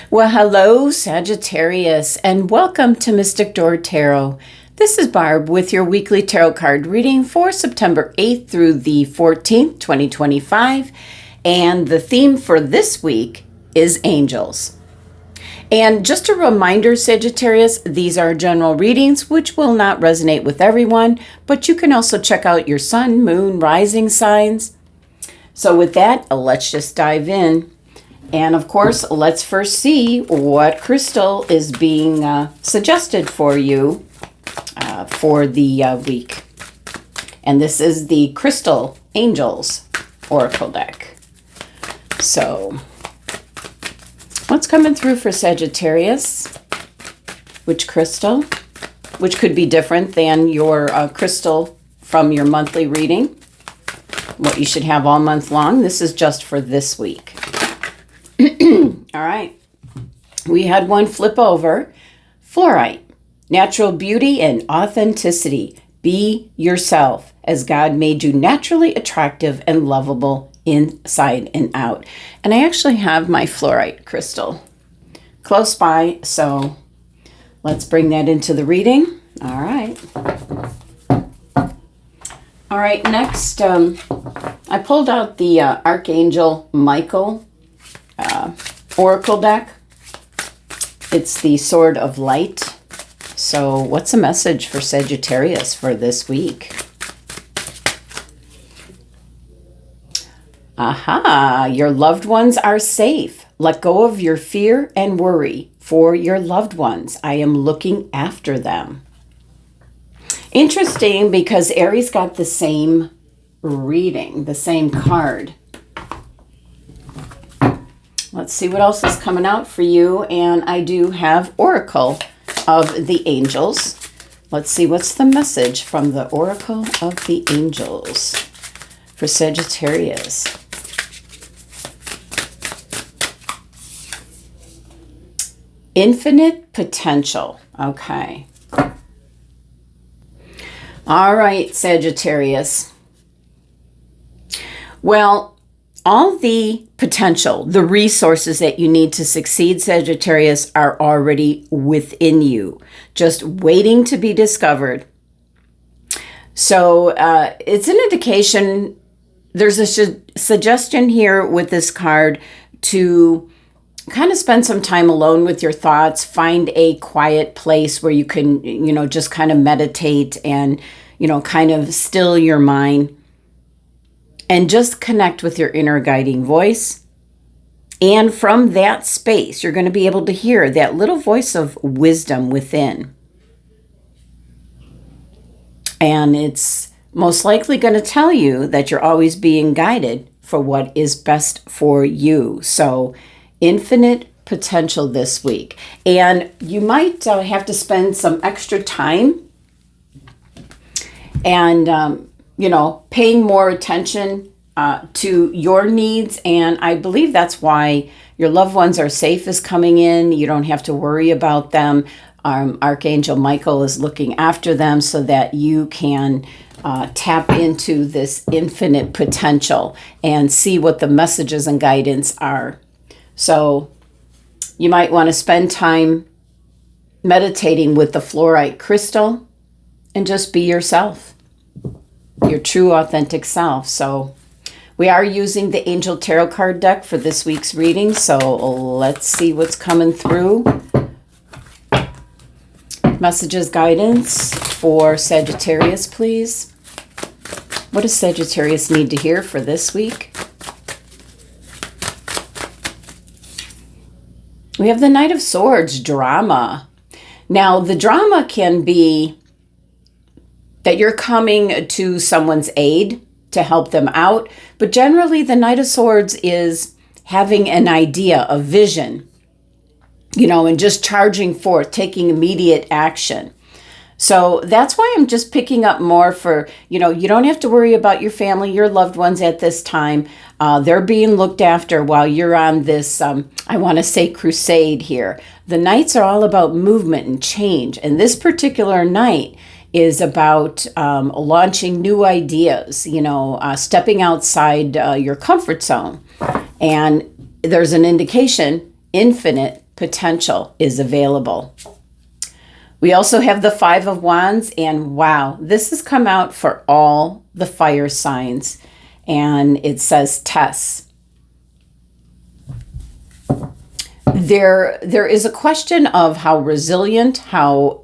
Well, hello, Sagittarius, and welcome to Mystic Door Tarot. This is Barb with your weekly tarot card reading for September 8th through the 14th, 2025. And the theme for this week is angels. And just a reminder, Sagittarius, these are general readings which will not resonate with everyone, but you can also check out your sun, moon, rising signs. So with that, let's just dive in. And of course, let's first see what crystal is being suggested for you for the week. And this is the Crystal Angels Oracle deck. So, what's coming through for Sagittarius? Which crystal? Which could be different than your crystal from your monthly reading. What you should have all month long. This is just for this week. All right. We had one flip over. Fluorite. Natural beauty and authenticity. Be yourself as God made you naturally attractive and lovable inside and out. And I actually have my fluorite crystal close by, so let's bring that into the reading. All right. All right, next, I pulled out the Archangel Michael Oracle deck. It's the Sword of Light. So what's the message for Sagittarius for this week? Aha, your loved ones are safe. Let go of your fear and worry for your loved ones. I am looking after them. Interesting, because Aries got the same reading, the same card. Let's see what else is coming out for you. And I do have Oracle of the Angels. Let's see what's the message from the Oracle of the Angels for Sagittarius. Infinite potential. Okay. All right, Sagittarius. Well, all the potential, the resources that you need to succeed, Sagittarius, are already within you, just waiting to be discovered. So it's an indication, there's a suggestion here with this card to kind of spend some time alone with your thoughts, find a quiet place where you can, just kind of meditate and, kind of still your mind. And just connect with your inner guiding voice. And from that space, you're going to be able to hear that little voice of wisdom within. And it's most likely going to tell you that you're always being guided for what is best for you. So, infinite potential this week. And you might have to spend some extra time and paying more attention to your needs. And I believe that's why your loved ones are safe is coming in. You don't have to worry about them. Archangel Michael is looking after them so that you can tap into this infinite potential and see what the messages and guidance are. So you might want to spend time meditating with the fluorite crystal and just be yourself. Your true authentic self. So we are using the Angel Tarot card deck for this week's reading. So let's see what's coming through. Messages, guidance for Sagittarius, please. What does Sagittarius need to hear for this week? We have the Knight of Swords, drama. Now, the drama can be that you're coming to someone's aid to help them out. But generally, the Knight of Swords is having an idea, a vision, and just charging forth, taking immediate action. So that's why I'm just picking up more for, you don't have to worry about your family, your loved ones at this time. They're being looked after while you're on this, I want to say, crusade here. The Knights are all about movement and change. And this particular night is about launching new ideas, stepping outside your comfort zone. And there's an indication, infinite potential is available. We also have the Five of Wands, and wow, this has come out for all the fire signs, and it says tests. There is a question of how resilient, how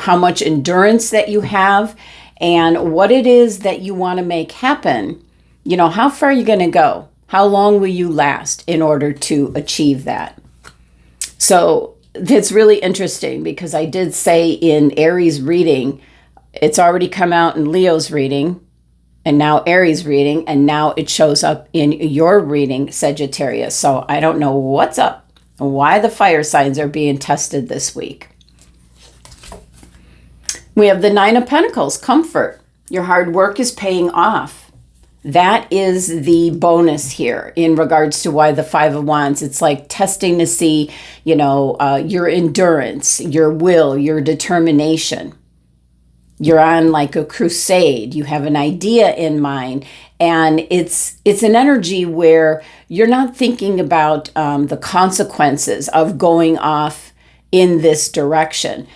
much endurance that you have, and what it is that you want to make happen. You know, how far are you going to go? How long will you last in order to achieve that? So it's really interesting because I did say in Aries reading, it's already come out in Leo's reading, and now Aries reading, and now it shows up in your reading, Sagittarius. So I don't know what's up, why the fire signs are being tested this week. We have the Nine of Pentacles, comfort. Your hard work is paying off. That is the bonus here in regards to why the Five of Wands. It's like testing to see, your endurance, your will, your determination. You're on like a crusade. You have an idea in mind, and it's an energy where you're not thinking about the consequences of going off in this direction.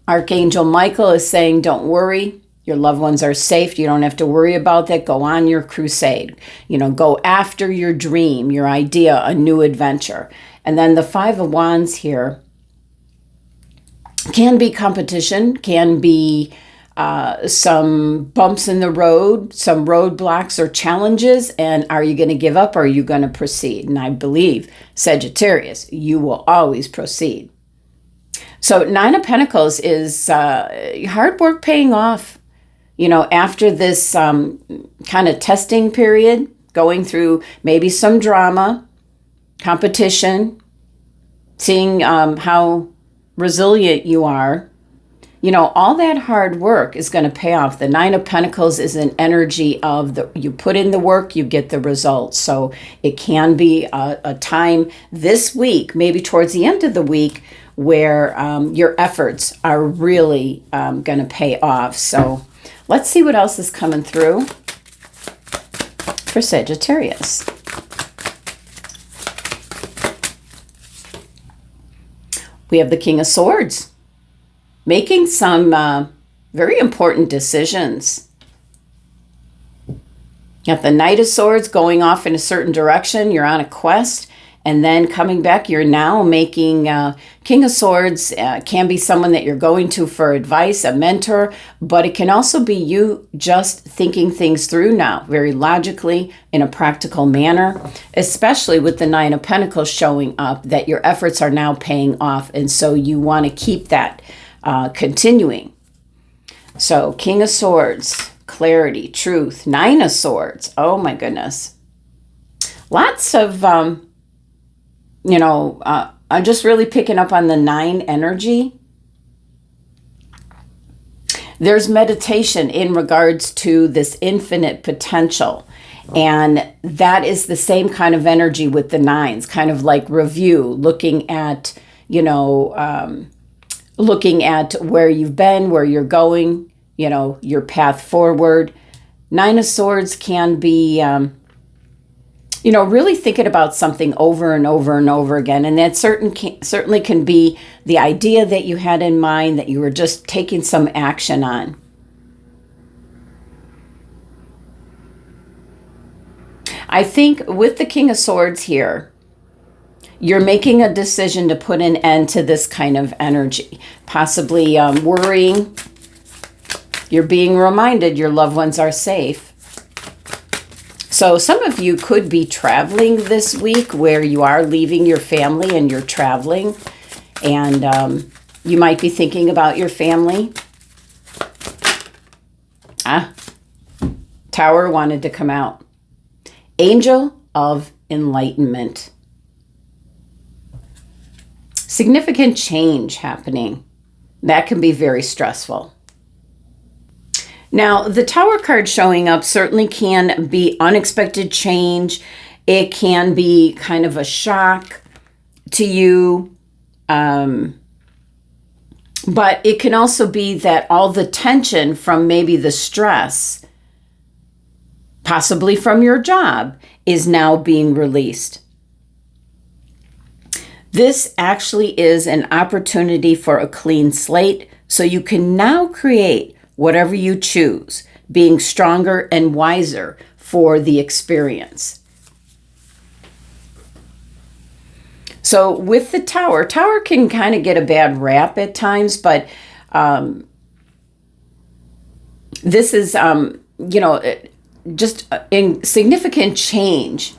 Archangel Michael is saying, don't worry. Your loved ones are safe. You don't have to worry about that. Go on your crusade. Go after your dream, your idea, a new adventure. And then the Five of Wands here can be competition, can be some bumps in the road, some roadblocks or challenges. And are you going to give up or are you going to proceed? And I believe, Sagittarius, you will always proceed. So Nine of Pentacles is hard work paying off. After this kind of testing period, going through maybe some drama, competition, seeing how resilient you are, all that hard work is going to pay off. The Nine of Pentacles is an energy of you put in the work, you get the results. So it can be a time this week, maybe towards the end of the week, where your efforts are really going to pay off. So let's see what else is coming through for Sagittarius. We have the King of Swords, making some very important decisions. You got the Knight of Swords going off in a certain direction. You're on a quest. And then coming back, you're now making King of Swords can be someone that you're going to for advice, a mentor, but it can also be you just thinking things through now, very logically, in a practical manner, especially with the Nine of Pentacles showing up, that your efforts are now paying off. And so you want to keep that continuing. So King of Swords, clarity, truth, Nine of Swords. Oh my goodness. Lots of... I'm just really picking up on the 9 energy. There's meditation in regards to this infinite potential. And that is the same kind of energy with the 9s, kind of like review, looking at, looking at where you've been, where you're going, your path forward. 9 of Swords can be... really thinking about something over and over and over again. And that certainly can be the idea that you had in mind that you were just taking some action on. I think with the King of Swords here, you're making a decision to put an end to this kind of energy, possibly worrying. You're being reminded your loved ones are safe. So some of you could be traveling this week where you are leaving your family and you're traveling. And you might be thinking about your family. Tower wanted to come out. Angel of Enlightenment. Significant change happening. That can be very stressful. Now, the Tower card showing up certainly can be unexpected change. It can be kind of a shock to you. But it can also be that all the tension from maybe the stress, possibly from your job, is now being released. This actually is an opportunity for a clean slate, so you can now create whatever you choose, being stronger and wiser for the experience. So with the Tower can kind of get a bad rap at times, but this is, just a significant change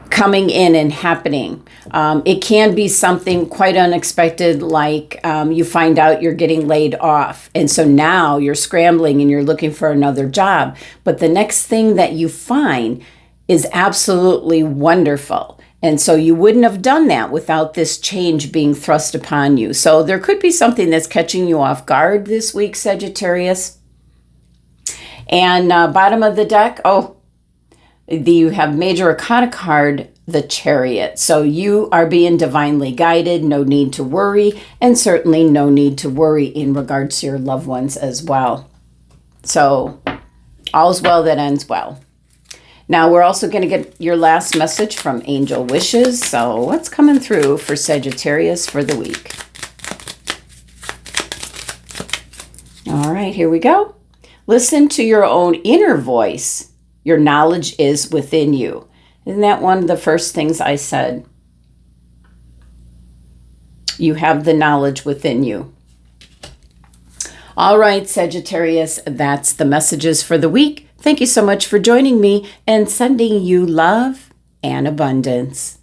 coming in and happening. It can be something quite unexpected, like you find out you're getting laid off. And so now you're scrambling and you're looking for another job. But the next thing that you find is absolutely wonderful. And so you wouldn't have done that without this change being thrust upon you. So there could be something that's catching you off guard this week, Sagittarius. And bottom of the deck, you have Major Arcana card, the Chariot. So you are being divinely guided, no need to worry, and certainly no need to worry in regards to your loved ones as well. So all's well that ends well. Now we're also going to get your last message from Angel Wishes. So what's coming through for Sagittarius for the week? All right, here we go. Listen to your own inner voice. Your knowledge is within you. Isn't that one of the first things I said? You have the knowledge within you. All right, Sagittarius, that's the messages for the week. Thank you so much for joining me and sending you love and abundance.